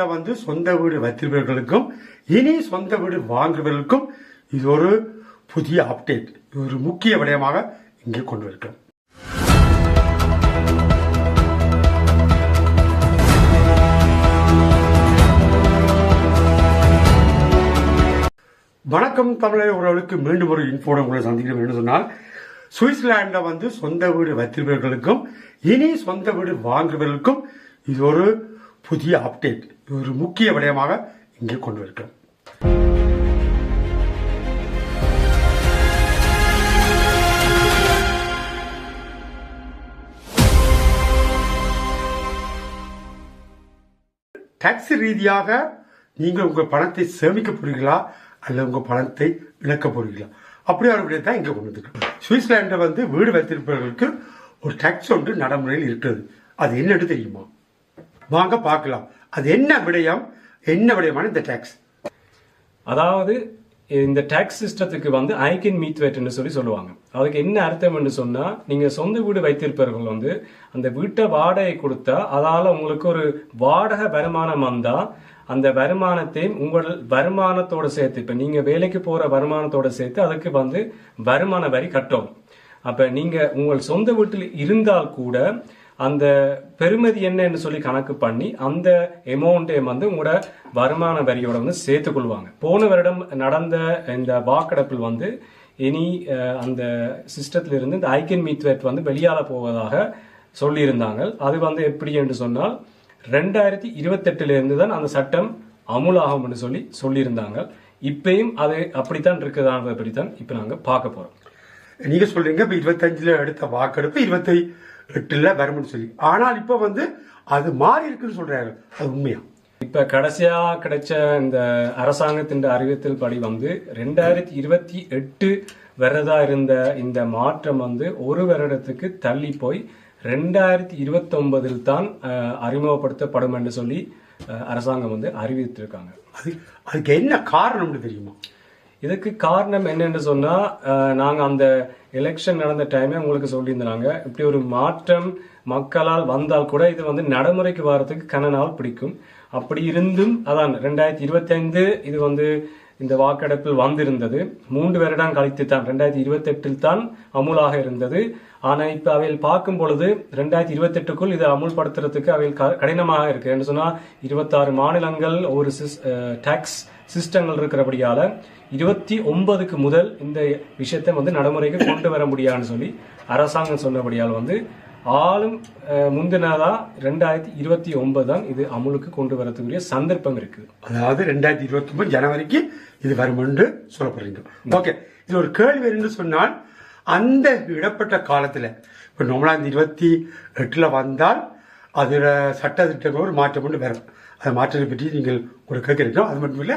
சொந்த வீடு வைத்திருப்பவர்களுக்கும் இனி சொந்த வீடு வாங்குபவர்களுக்கும் இது ஒரு புதிய அப்டேட், ஒரு முக்கிய விடயமாக இங்கே கொண்டு வருகிறோம். வணக்கம் தமிழக உறவுகளுக்கு மீண்டும் ஒரு இன்ஃபோட உங்களை சந்திக்கிறோம். என்று சொன்னால், சுவிட்சர்லாண்டில் சொந்த வீடு வைத்திருப்பவர்களுக்கும் இனி சொந்த வீடு வாங்குபவர்களுக்கும் இது ஒரு புதிய அப்டேட், ஒரு முக்கிய விடயமாக இங்கே கொண்டு வருகிறோம். டாக்ஸ் ரீதியாக நீங்கள் உங்கள் பணத்தை சேமிக்க போறீங்களா அல்லது உங்கள் பணத்தை இழக்க போறீங்களா, அப்படியே ஒரு விடயத்தை இங்கே கொண்டு வந்துருக்கோம். சுவிட்சர்லாண்டில் வீடு வைத்திருப்பவர்களுக்கு ஒரு டாக்ஸ் ஒன்று நடைமுறையில் இருக்கிறது. அது என்னன்னு தெரியுமா? வாங்க பார்க்கலாம். அது என்ன விடயமான இந்த டாக்ஸ். அதாவது இந்த டாக்ஸ் சிஸ்டத்துக்கு ஐக்கன் மீத்வேட்னு சொல்லுவாங்க. அதுக்கு என்ன அர்த்தம் என்று சொன்னா, நீங்க சொந்த வீடு வைத்திருப்பவர்கள் அந்த வீட்டை வாடகை கொடுத்தா அதால உங்களுக்கு ஒரு வாடகை வருமானம் வந்தா அந்த வருமானத்தை உங்கள் வருமானத்தோட சேர்த்து, இப்ப நீங்க வேலைக்கு போற வருமானத்தோட சேர்த்து அதுக்கு வருமான வரி கட்டணும். அப்ப நீங்க உங்கள் சொந்த வீட்டில் இருந்தால் கூட அந்த பெருமதி என்னன்னு சொல்லி கணக்கு பண்ணி அந்த அமௌண்ட்டை உங்களோட வருமான வரியோட சேர்த்துக் கொள்வாங்க. போன வருடம் நடந்த இந்த வாக்கெடுப்பில் இனி அந்த சிஸ்டத்துல இருந்து இந்த ஐக்கன் மீத்வேட் வெளியால போவதாக சொல்லியிருந்தாங்க. அது எப்படி என்று சொன்னால் 2028 இருந்து தான் அந்த சட்டம் அமுலாகும் என்று சொல்லியிருந்தாங்க. இப்பயும் அது அப்படித்தான் இருக்குதான்றதை பற்றித்தான் இப்ப நாங்க பார்க்க போறோம். நீங்க சொல்றீங்க 25 எடுத்த வாக்கெடுப்பு 28 வரும்னு சொல்லி, ஆனால் இப்ப அது மாறி இருக்குன்னு சொல்றாங்க. அது உண்மையா? இப்ப கடைசியா கிடைச்ச இந்த அரசாங்கத்தின் அறிவித்தல் படி 2028 வரதா இருந்த இந்த மாற்றம் ஒரு வருடத்துக்கு தள்ளி போய் 2029 தான் அறிமுகப்படுத்தப்படும் என்று சொல்லி அரசாங்கம் அறிவித்திருக்காங்க. அதுக்கு என்ன காரணம் தெரியுமா? இதுக்கு காரணம் என்னன்னு சொன்னா, நாங்க அந்த எலெக்ஷன் நடந்த டைமே உங்களுக்கு சொல்லியிருந்தாங்க, இப்படி ஒரு மாற்றம் மக்களால் வந்தால் கூட இது நடைமுறைக்கு வர்றதுக்கு கன நாள் பிடிக்கும். அப்படி இருந்தும் அதான் 2025 இது இந்த வாக்கெடுப்பில் வந்திருந்தது. 3 வருடம் கழித்து தான் 2028 தான் அமுலாக இருந்தது. ஆனா இப்ப அவையில் பார்க்கும் பொழுது 2028க்குள் இதை அமுல்படுத்துறதுக்கு அவையில் கடினமாக இருக்கு என்று சொன்னா, 26 மாநிலங்கள் ஒரு டாக்ஸ் சிஸ்டங்கள் இருக்கிறபடியால 29க்கு முதல் இந்த விஷயத்தை நடைமுறைக்கு கொண்டு வர முடியாதுன்னு சொல்லி அரசாங்கம் சொன்னபடியால் ஆளும் முந்தினதா 2029 தான் இது அமுலுக்கு கொண்டு வரதுக்குரிய சந்தர்ப்பம் இருக்கு. அதாவது 2029 ஜனவரிக்கு இது வரும் என்று சொல்லப்படுறீங்க. ஓகே, இது ஒரு கேள்வி என்று சொன்னால், அந்த இடப்பட்ட காலத்துல இப்ப நம்மளா 28 வந்தால் அதுல சட்ட திட்டங்கள் ஒரு மாற்றம் கொண்டு வரும். அந்த மாற்றத்தை பற்றி நீங்கள் கூட கேட்கிறீங்க. அது மட்டும் இல்ல,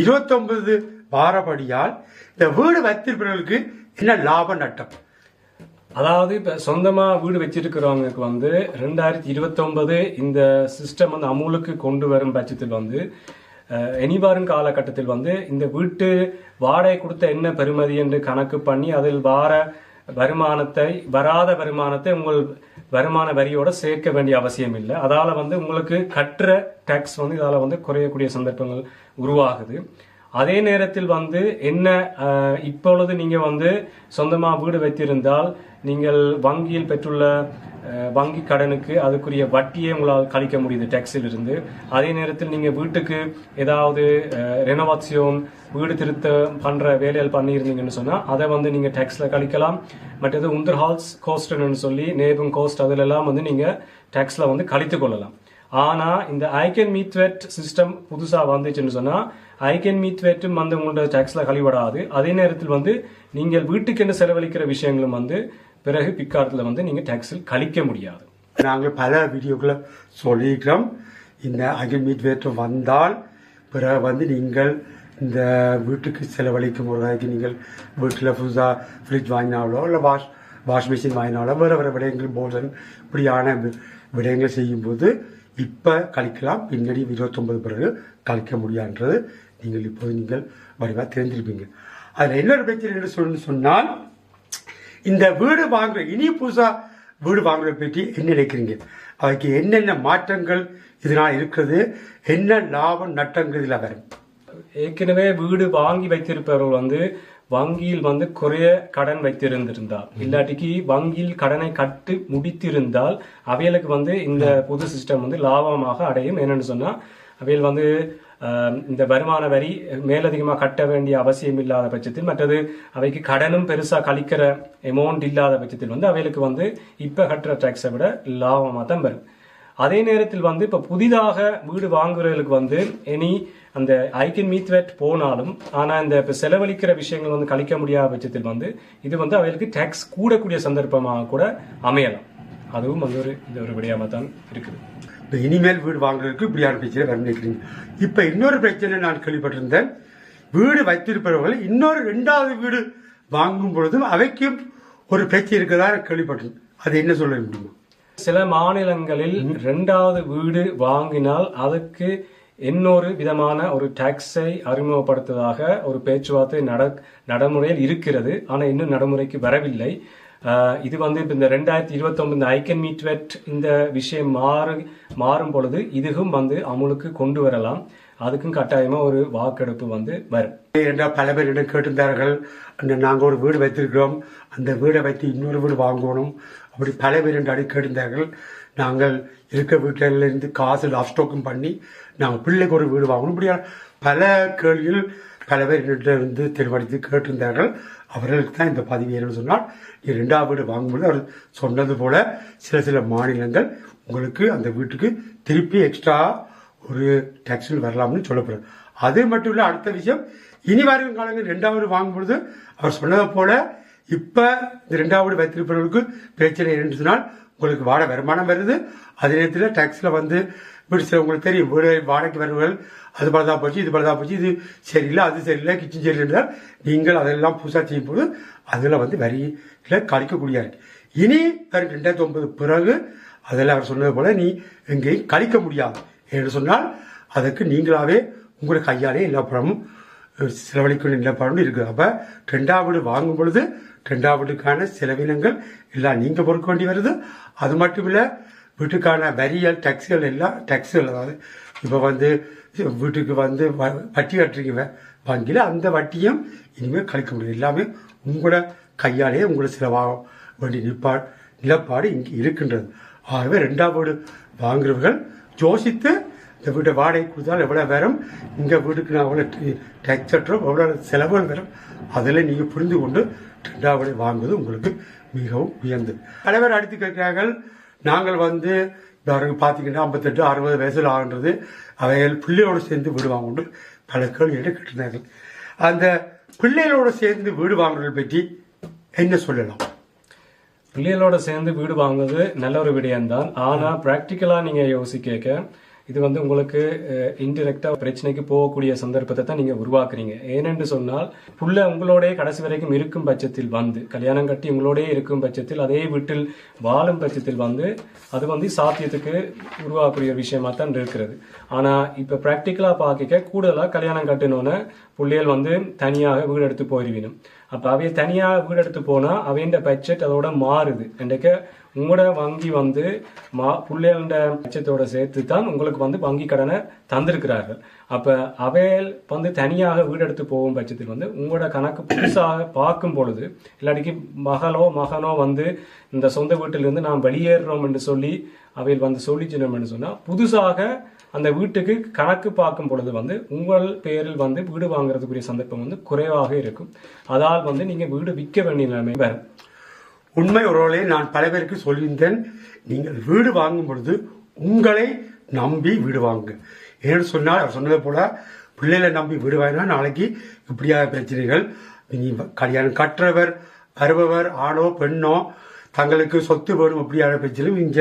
29 வாரப்படியால் இந்த வீடு வைத்திருப்பவர்களுக்கு என்ன லாப நட்டம்? அதாவது இப்ப சொந்தமா வீடு வச்சிருக்கிறவங்களுக்கு 2029 இந்த சிஸ்டம் அமுலுக்கு கொண்டு வரும் பட்சத்தில் இனிவரும் காலகட்டத்தில் இந்த வீட்டு வாடகை கொடுத்த என்ன பெறுமதி என்று கணக்கு பண்ணி அதில் வராத வருமானத்தை உங்கள் வருமான வரியோட சேர்க்க வேண்டிய அவசியம் இல்லை. அதால உங்களுக்கு கட்டுற டாக்ஸ் இதால குறையக்கூடிய சந்தர்ப்பங்கள் உருவாகுது. அதே நேரத்தில் என்ன இப்பொழுது நீங்க சொந்தமா வீடு வைத்திருந்தால் நீங்கள் வங்கியில் பெற்றுள்ள வங்கி கடனுக்கு அதுக்குரிய வட்டியை உங்களால் கழிக்க முடியுது டாக்ஸில் இருந்து. அதே நேரத்தில் நீங்க வீட்டுக்கு ஏதாவது ரெனோவேஷன் வீடு திருத்தம் பண்ற வேலைகள் பண்ணியிருந்தீங்கன்னு சொன்னா அதை நீங்க டாக்ஸ்ல கழிக்கலாம். மற்றது உந்தர்ஹால்ஸ் கோஸ்ட்னு சொல்லி நேபம் கோஸ்ட் அதுல எல்லாம் நீங்க டாக்ஸ்ல கழித்து கொள்ளலாம். ஆனா இந்த ஐக்கன் மீத்வேட் சிஸ்டம் புதுசா வந்துச்சுன்னு சொன்னா ஐக்கன் மீத்வேட்டும் உங்களோட டாக்ஸ்ல கழிவிடாது. அதே நேரத்தில் நீங்கள் வீட்டுக்கு என்ன செலவழிக்கிற விஷயங்களும் பிறகு பிற்காலத்தில் நீங்க டாக்ஸில் கழிக்க முடியாது. நாங்கள் பல வீடியோக்களை சொல்லிக்கிறோம். இந்த ஐக்கன் மீத்வேட் வந்தால் பிறகு நீங்கள் இந்த வீட்டுக்கு செலவழிக்கும் ஒரு வகைக்கு நீங்கள் வீட்டில் புதுசாக ஃப்ரிட்ஜ் வாங்கினாலோ இல்லை வாஷ் மிஷின் வாங்கினாலோ வேறு விடயங்கள் போல்டன் இப்படியான விடயங்களை செய்யும்போது இப்போ கழிக்கலாம், பின்னாடி 29 பிறகு கழிக்க முடியாதுன்றது நீங்கள் வடிவாக தெரிஞ்சிருப்பீங்க. அதில் இன்னொரு பிரச்சனை என்ன சொன்னால், இந்த வீடு வாங்குற இனி புதுசாக வீடு வாங்குறத பற்றி என்ன நினைக்கிறீங்க? அதுக்கு என்னென்ன மாற்றங்கள் இதனால் இருக்கிறது என்ன லாபம் நட்டங்கள் இதில் வரும்? ஏற்கனவே வீடு வாங்கி வைத்திருப்பவர்கள் வந்து வங்கியில் வந்து குறைய கடன் வைத்திருந்திருந்தால் இல்லாட்டிக்கு வங்கியில் கடனை கட்டு முடித்திருந்தால் அவைகளுக்கு வந்து இந்த புது சிஸ்டம் வந்து லாபமாக அடையும். என்னன்னு சொன்னா அவைகள் வந்து இந்த வருமான வரி மேலதிகமாக கட்ட வேண்டிய அவசியம் இல்லாத பட்சத்தில், மற்றது அவைக்கு கடனும் பெருசா கழிக்கிற அமௌண்ட் இல்லாத பட்சத்தில் வந்து அவைகளுக்கு வந்து இப்ப கட்டுற டாக்ஸை விட லாபமாக தான் வரும். அதே நேரத்தில் வந்து இப்ப புதிதாக வீடு வாங்குறவர்களுக்கு வந்து இனி அந்த ஐக்கின் மீத்வெட் போனாலும் ஆனா இந்த இப்ப செலவழிக்கிற விஷயங்கள் வந்து கழிக்க முடியாத பட்சத்தில் வந்து இது வந்து அவைகளுக்கு டாக்ஸ் கூடக்கூடிய சந்தர்ப்பமாக கூட அமையலாம். அதுவும் வந்து ஒரு விடயமா தான் இருக்குது. இப்போ இனிமேல் வீடு வாங்குறதுக்கு இப்படியான பிரச்சனை வர நினைக்கிறீங்க. இப்ப இன்னொரு பிரச்சனை நான் கேள்விப்பட்டிருந்தேன். வீடு வைத்திருப்பவர்கள் இன்னொரு 2வது வீடு வாங்கும் பொழுதும் அவைக்கும் ஒரு பிரச்சனை இருக்கதா கேள்விப்பட்டிருந்தேன். அது என்ன சொல்ல முடியுமா? சில மாநிலங்களில் 2வது வீடு வாங்கினால் அதுக்கு இன்னொரு விதமான ஒரு டாக்ஸை அறிமுகப்படுத்துவதாக ஒரு பேச்சுவார்த்தை நடைமுறையில் இருக்கிறது. ஆனா இன்னும் நடைமுறைக்கு வரவில்லை. இது வந்து இந்த 2029 இந்த ஐக்கன் மீட்வெட் இந்த விஷயம் மாறும் பொழுது இதுவும் வந்து அமுலுக்கு கொண்டு வரலாம். அதுக்கும் கட்டாயமா ஒரு வாக்கெடுப்பு வந்து வரும். பல பேர் இடம் கேட்டிருந்தார்கள், நாங்கள் ஒரு வீடு வைத்திருக்கிறோம், அந்த வீடை வைத்து இன்னொரு வீடு வாங்கணும், அப்படி பல பேர் என்று கேட்டிருந்தார்கள். நாங்கள் இருக்க வீட்டிலிருந்து காசு லாஸ்டோக்கும் பண்ணி நாங்கள் பிள்ளைக்கு ஒரு வீடு வாங்கணும், இப்படியா பல கேள்விகள் பல பேர் இருந்து தெளிவடைத்து கேட்டிருந்தார்கள். அவர்களுக்கு தான் இந்த பதிவு ஏன்னு சொன்னால், 2வது வீடு வாங்கும்போது அவர் சொன்னது போல சில மாநிலங்கள் உங்களுக்கு அந்த வீட்டுக்கு திருப்பி எக்ஸ்ட்ரா ஒரு டாக்ஸில் வரலாம்னு சொல்லப்படுது. அது மட்டும் இல்ல, அடுத்த விஷயம் இனி வரும் காலங்கள் 2வது வாங்கும்பொழுது அவர் சொன்னதை போல இப்ப இந்த 2வது வைத்திருப்பவர்களுக்கு பிரச்சனை என்று சொன்னால் உங்களுக்கு வருமானம் வருது. அதே நேரத்தில் டாக்ஸ்ல வந்து உங்களுக்கு தெரியும், வீடு வாடகைக்கு வருவர்கள் அது பலதான் போச்சு, இது பலதான் போச்சு, இது சரியில்லை, அது சரியில்லை, கிச்சன் சரியில்லை, நீங்கள் அதெல்லாம் புதுசாக செய்யும் போது அதில் வந்து வரியில கழிக்கக்கூடிய இருக்கு. இனி 2009 பிறகு அதில் அவர் சொன்னது போல நீ எங்கேயும் கழிக்க முடியாது என்று சொன்னால் அதுக்கு நீங்களாவே உங்களுடைய கையாலே எல்லா பணமும் செலவழிக்கணும், எல்லா பணமும் இருக்குது. அப்ப 2வது வீடு வாங்கும் பொழுது 2வது வீட்டுக்கான செலவினங்கள் எல்லாம் நீங்க பொறுக்க வேண்டி வருது. அது மட்டும் இல்ல, வீட்டுக்கான வரியல் டாக்ஸிகள் எல்லாம் டாக்ஸிகள், அதாவது இப்ப வந்து வீட்டுக்கு வந்து வட்டி கட்டுறீங்க வங்கியில், அந்த வட்டியும் இனிமேல் கழிக்க முடியும். எல்லாமே உங்களோட கையாலே உங்களோட செலவாக வேண்டிய நிலப்பாடு இங்கே இருக்கின்றது. ஆகவே 2வது வீடு வாங்குறவர்கள் யோசித்து இந்த வீட்டை வாடகை கொடுத்தால் எவ்வளவு வரும், இங்க வீட்டுக்கு நான் எவ்வளவு டாக்ஸ் கட்டுறோம், எவ்வளவு செலவுகள் வரும், அதில் நீங்க புரிந்து கொண்டு 2வது வீடு வாங்குவது உங்களுக்கு மிகவும் உயர்ந்தது. பல பேர் அடுத்து கேட்கிறார்கள், நாங்கள் வந்து பாத்தீங்கன்னா 58 60 வயசுல ஆகின்றது, அவைகள் பிள்ளையோடு சேர்ந்து வீடு வாங்க பல கேள்விகளை கேட்டிருந்தார்கள். அந்த பிள்ளைகளோட சேர்ந்து வீடு வாங்குறதை பற்றி என்ன சொல்லலாம்? பிள்ளைகளோட சேர்ந்து வீடு வாங்குவது நல்ல ஒரு விடயம்தான். ஆனா பிராக்டிக்கலா நீங்க யோசிக்க இது வந்து உங்களுக்கு இன்டிரெக்டா பிரச்சனைக்கு போகக்கூடிய சந்தர்ப்பத்தை தான் நீங்க உருவாக்குறீங்க. ஏனென்று சொன்னால் புள்ள உங்களோட கடைசி வரைக்கும் இருக்கும் பட்சத்தில் வந்து கல்யாணம் கட்டி உங்களோட இருக்கும் பட்சத்தில் அதே வீட்டில் வாழும் பட்சத்தில் வந்து அது வந்து சாத்தியத்துக்கு உருவாக்கக்கூடிய ஒரு விஷயமா தான் இருக்கிறது. ஆனா இப்ப பிராக்டிக்கலா பார்க்க கூடுதலா கல்யாணம் கட்டினோன்னு பிள்ளைகள் வந்து தனியாக வீடு எடுத்து போயிருவினும். அப்ப அவைய தனியாக வீடு எடுத்து போனா அவையோட பட்ஜெட் அதோட மாறுது. இன்றைக்கு உங்களோட வங்கி வந்து பிள்ளைகளோட பட்ஜெட்டோட சேர்த்து தான் உங்களுக்கு வந்து வங்கி கடனை தந்திருக்கிறார்கள். அப்ப அவைகள் வந்து தனியாக வீடு எடுத்து போகும் பட்சத்தில் வந்து உங்களோட கணக்கு புதுசாக பார்க்கும் பொழுது, இல்லாட்டிக்கு மகனோ வந்து இந்த சொந்த வீட்டிலிருந்து நாம் வெளியேறோம் என்று சொல்லி அவைகள் வந்து சொல்லிச்சினோம் என்று சொன்னா புதுசாக அந்த வீட்டுக்கு கணக்கு பார்க்கும் பொழுது வந்து உங்கள் பேரில் வந்து வீடு வாங்குறதுக்குரிய சந்தர்ப்பம் வந்து குறைவாக இருக்கும். அதால் வந்து நீங்க வீடு விற்க வேண்டிய நிலைமை வரும். உண்மை உறவுகளை நான் பல பேருக்கு சொல்லியிருந்தேன், நீங்கள் வீடு வாங்கும் பொழுது உங்களை நம்பி வீடு வாங்குங்க. ஏன்னு சொன்னால் அவர் சொன்னதை போல பிள்ளைகளை நம்பி வீடு வாங்கினா நாளைக்கு இப்படியாக பிரச்சனைகள், கல்யாணம் கற்றவர் வருபவர் ஆணோ பெண்ணோ தங்களுக்கு சொத்து வேணும் அப்படியான பிரச்சனையும் இங்க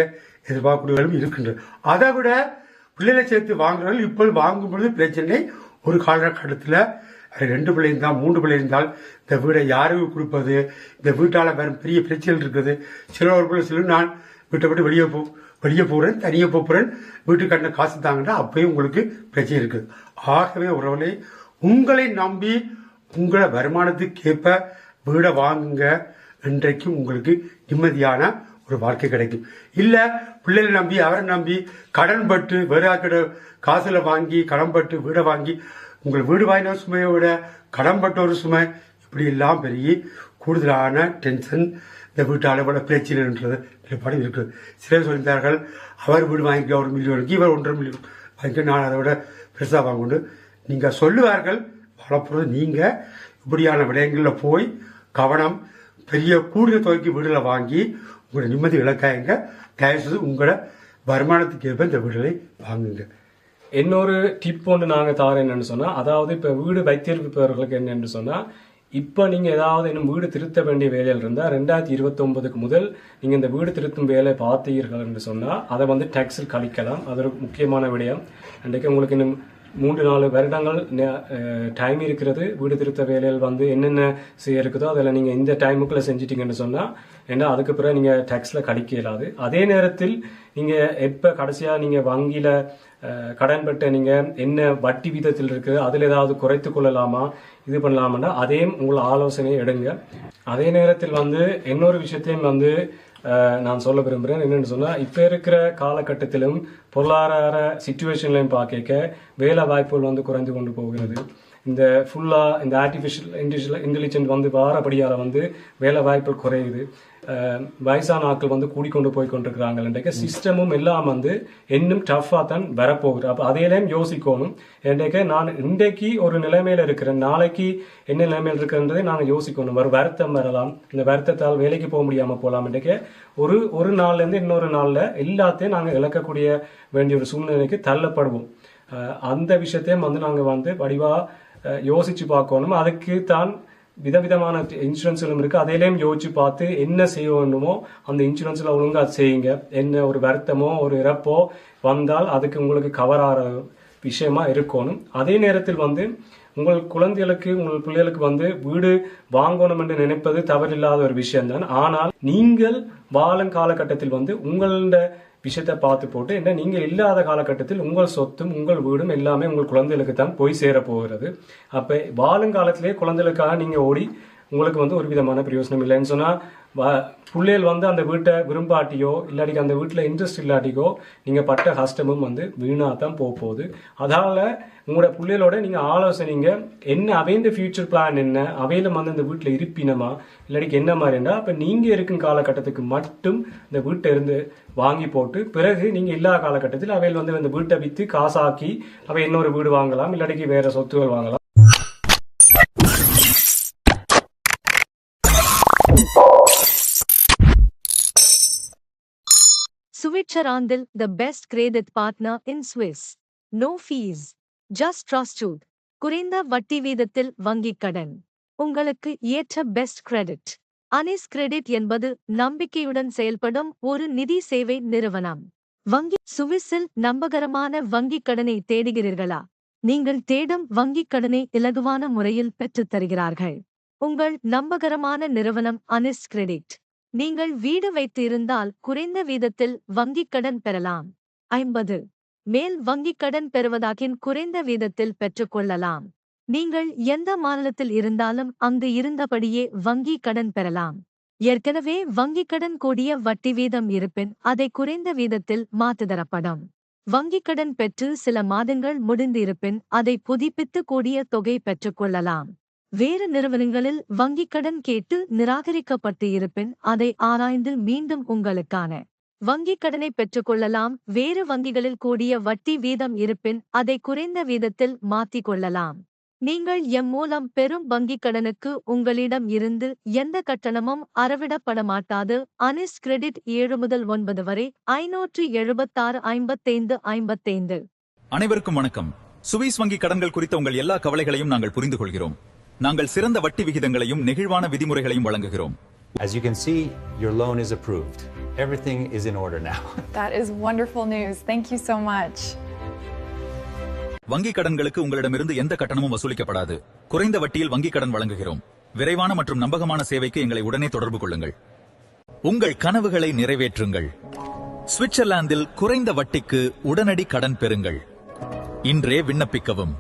எதிர்பார்க்கக்கூடியவர்களும் இருக்கின்றது. அதை விட பிள்ளைகளை சேர்த்து வாங்குறவர்கள் இப்போது வாங்கும் பொழுது பிரச்சனை, ஒரு காலகட்டத்தில் 2 பிள்ளை இருந்தால் 3 பிள்ளை இருந்தால் இந்த வீடை யாருக்கு கொடுப்பது, இந்த வீட்டால் வேற பெரிய பிரச்சனை இருக்குது. சிலர் நான் வீட்டை விட்டு வெளியே போறேன், தனியே போறேன், வீட்டுக்கு கட்டின காசு தாங்கன்னா அப்பயும் உங்களுக்கு பிரச்சனை இருக்குது. ஆகவே உறவுகளை உங்களை நம்பி உங்களை வருமானத்துக்கு ஏற்ப வீடை வாங்குங்க. இன்றைக்கு உங்களுக்கு நிம்மதியான ஒரு வாழ்க்கை கிடைக்கும். இல்லை பிள்ளைகளை நம்பி அவரை நம்பி கடன் பட்டு வேறு காசில் வாங்கி கடன் பட்டு வீடை வாங்கி உங்கள் வீடு வாங்கின சுமையை விட கடன் பட்ட ஒரு சுமை இப்படி எல்லாம் பெரிய கூடுதலான டென்ஷன் இந்த வீட்டாளர் விட பேச்சில்ன்றது நிலைப்பாடு இருக்குது. சிலர் சொல்லியிருந்தார்கள் அவர் வீடு வாங்கிக்க 1 மில்லியனுக்கு இவர் 1.5 மில்லியன் வாங்கிக்க, நான் அதை விட பெருசாக வாங்கொண்டு நீங்கள் சொல்லுவார்கள். வளர்ப்புறது நீங்கள் இப்படியான விடயங்களில் போய் கவனம் பெரிய கூடுதல் தொகைக்கு வீடுகளை வாங்கி உங்களோட நிம்மதி இழக்காயங்க. தயவுசெய்து உங்களோட வருமானத்துக்கு ஏற்ப இந்த வீடுகளை வாங்குங்க. இன்னொரு டிப் ஒன்று நாங்கள் தாரேன் என்னன்னு சொன்னால், அதாவது இப்போ வீடு வைத்திருப்பவர்களுக்கு என்னென்னு சொன்னால், இப்போ நீங்கள் ஏதாவது இன்னும் வீடு திருத்த வேண்டிய வேலையில் இருந்தால் 2029 முதல் நீங்கள் இந்த வீடு திருத்தும் வேலை பார்த்தீர்கள் என்று சொன்னால் அதை வந்து டேக்ஸில் கழிக்கலாம். அது ஒரு முக்கியமான விடயம். அன்றைக்கு உங்களுக்கு இன்னும் 3-4 வருடங்கள் டைம் இருக்கிறது. வீடு திருத்த வேலையில் வந்து என்னென்ன செய்ய இருக்குதோ அதில் நீங்கள் இந்த டைமுக்குள்ளே செஞ்சிட்டிங்கன்னு சொன்னால் ஏன்னா அதுக்கு பிறகு நீங்கள் டேக்ஸில் கழிக்க இயலாது. அதே நேரத்தில் நீங்கள் எப்போ கடைசியாக நீங்கள் வங்கியில் கடன் பெற்ற நீங்கள் என்ன வட்டி வீதத்தில் இருக்குது அதில் ஏதாவது குறைத்து கொள்ளலாமா இது பண்ணலாமான்னா அதையும் உங்களை ஆலோசனையை எடுங்க. அதே நேரத்தில் வந்து இன்னொரு விஷயத்தையும் வந்து நான் சொல்ல விரும்புகிறேன். என்னென்னு சொன்னால், இப்போ இருக்கிற காலகட்டத்திலும் பொருளாதார சிச்சுவேஷன்லையும் பார்க்க வேலை வாய்ப்புகள் வந்து குறைந்து கொண்டு போகிறது. இந்த ஃபுல்லாக இந்த ஆர்டிஃபிஷியல் இன்டெலிஜென்ட் வந்து வாரப்படியால் வந்து வேலை வாய்ப்பு குறையுது. வயசான ஆட்கள் வந்து கூடிக்கொண்டு போய் கொண்டிருக்கிறாங்க. இன்றைக்கு சிஸ்டமும் எல்லாம் வந்து இன்னும் டஃப்பாக தான் வரப்போகுது. அப்போ அதையெல்லாம் யோசிக்கணும். இன்றைக்கு நான் இன்றைக்கு ஒரு நிலைமையில் இருக்கிறேன், நாளைக்கு என்ன நிலைமையில் இருக்கிறன்றதை நாங்கள் யோசிக்கணும். ஒரு வருத்தம் வரலாம், இந்த வருத்தத்தால் வேலைக்கு போக முடியாமல் போகலாம். இன்றைக்கு ஒரு நாள்லேருந்து இன்னொரு நாளில் எல்லாத்தையும் நாங்கள் இழக்கக்கூடிய வேண்டிய ஒரு சூழ்நிலைக்கு தள்ளப்படுவோம். அந்த விஷயத்தையும் வந்து நாங்கள் வந்து வடிவாக யோசிச்சு பார்க்கணும். அதுக்கு தான் விதவிதமான இன்சூரன்ஸ்களும் இருக்குது. அதையிலையும் யோசிச்சு பார்த்து என்ன செய்ய வேண்டுமோ அந்த இன்சூரன்ஸில் ஒழுங்காக செய்யுங்க. என்ன ஒரு வருத்தமோ ஒரு இறப்போ வந்தால் அதுக்கு உங்களுக்கு கவர் ஆகிற விஷயமா இருக்கணும். அதே நேரத்தில் வந்து உங்கள் குழந்தைகளுக்கு உங்கள் பிள்ளைகளுக்கு வந்து வீடு வாங்கணும் என்று நினைப்பது தவறில்லாத ஒரு விஷயம்தான். ஆனால் நீங்கள் வாழும் காலகட்டத்தில் வந்து உங்களோட விஷயத்தை பார்த்து போட்டு என்ன நீங்கள் இல்லாத காலகட்டத்தில் உங்கள் சொத்தும் உங்கள் வீடும் எல்லாமே உங்கள் குழந்தைகளுக்கு தான் போய் சேர போகிறது. அப்போ வாழும் காலத்திலே குழந்தைகளுக்காக நீங்கள் ஓடி உங்களுக்கு வந்து ஒரு விதமான பிரயோசனம் இல்லைன்னு சொன்னால் பிள்ளைகள் வந்து அந்த வீட்டை விரும்பாட்டியோ இல்லாட்டிக்கு அந்த வீட்டில் இன்ட்ரெஸ்ட் இல்லாட்டிக்கோ நீங்கள் பட்ட கஷ்டமும் வந்து வீணாக தான் போகுது. அதனால் உங்களோட பிள்ளைகளோட நீங்கள் ஆலோசனைங்க என்ன அவைந்த ஃபியூச்சர் பிளான் என்ன அவையிலும் வந்து இந்த வீட்டில் இருப்பினமா இல்லாட்டிக்கு என்ன மாதிரின்னா அப்போ நீங்கள் இருக்கும் காலகட்டத்துக்கு மட்டும் இந்த வீட்டை இருந்து வாங்கி போட்டு பிறகு நீங்கள் இல்லாத காலகட்டத்தில் அவையில் வந்து இந்த வீட்டை விற்று காசாக்கி அவை இன்னொரு வீடு வாங்கலாம் இல்லாட்டிக்கு வேறு சொத்துகள் வாங்கலாம். Switzerlandil, the best credit partner in Swiss. No fees. Just trust you. குறைந்த வட்டி வீதத்தில் வங்கிக் கடன். உங்களுக்கு ஏற்ற பெஸ்ட் கிரெடிட். அனிஸ் கிரெடிட் என்பது நம்பிக்கையுடன் செயல்படும் ஒரு நிதி சேவை நிறுவனம். சுவிஸில் நம்பகரமான வங்கிக் கடனை தேடுகிறீர்களா? நீங்கள் தேடும் வங்கிக் கடனை இலகுவான முறையில் பெற்றுத் தருகிறார்கள். உங்கள் நம்பகரமான நிறுவனம் அனிஸ் கிரெடிட். நீங்கள் வீடு வைத்து இருந்தால் குறைந்த வீதத்தில் வங்கிக் கடன் பெறலாம். 50 மேல் வங்கிக் கடன் பெறுவதாகின் குறைந்த வீதத்தில் பெற்றுக்கொள்ளலாம். நீங்கள் எந்த மாநிலத்தில் இருந்தாலும் அங்கு இருந்தபடியே வங்கி கடன் பெறலாம். ஏற்கனவே வங்கிக் கடன் கூடிய வட்டி வீதம் இருப்பின் அதை குறைந்த வீதத்தில் மாற்றுதரப்படும். வங்கிக் கடன் பெற்று சில மாதங்கள் முடிந்து இருப்பின் அதை புதுப்பித்து கூடிய தொகை பெற்றுக்கொள்ளலாம். வேறு நிறுவனங்களில் வங்கிக் கடன் கேட்டு நிராகரிக்கப்பட்டு இருப்பின் அதை ஆராய்ந்து மீண்டும் உங்களுக்கான வங்கிக் கடனை பெற்றுக்கொள்ளலாம். வேறு வங்கிகளில் கூடிய வட்டி வீதம் இருப்பின் அதை குறைந்த வீதத்தில் மாற்றிக் கொள்ளலாம். நீங்கள் எம் மூலம் பெறும் வங்கிக் கடனுக்கு உங்களிடம் இருந்து எந்த கட்டணமும் அறவிடப்பட மாட்டாது. அனிஸ் கிரெடிட் 7 முதல் 9 வரை 576 55 55. அனைவருக்கும் வணக்கம். சுவிஸ் வங்கி கடன்கள் குறித்த உங்கள் எல்லா கவலைகளையும் நாங்கள் புரிந்து கொள்கிறோம். நாங்கள் சிறந்த வட்டி விகிதங்களையும் நெகிழ்வான விதிமுறைகளையும் வழங்குகிறோம். As you can see, your loan is approved. Everything is in order now. That is wonderful news. Thank you so much. வங்கி கடன்களுக்கு உங்களிடமிருந்து எந்த கட்டணமும் வசூலிக்கப்படாது. குறைந்த வட்டியில் வங்கி கடன் வழங்குகிறோம். விரைவான மற்றும் நம்பகமான சேவைக்கு எங்களை உடனே தொடர்பு கொள்ளுங்கள். உங்கள் கனவுகளை நிறைவேற்றுங்கள். சுவிட்சர்லாந்தில் குறைந்த வட்டிக்கு உடனடி கடன் பெறுங்கள். இன்றே விண்ணப்பிக்கவும்.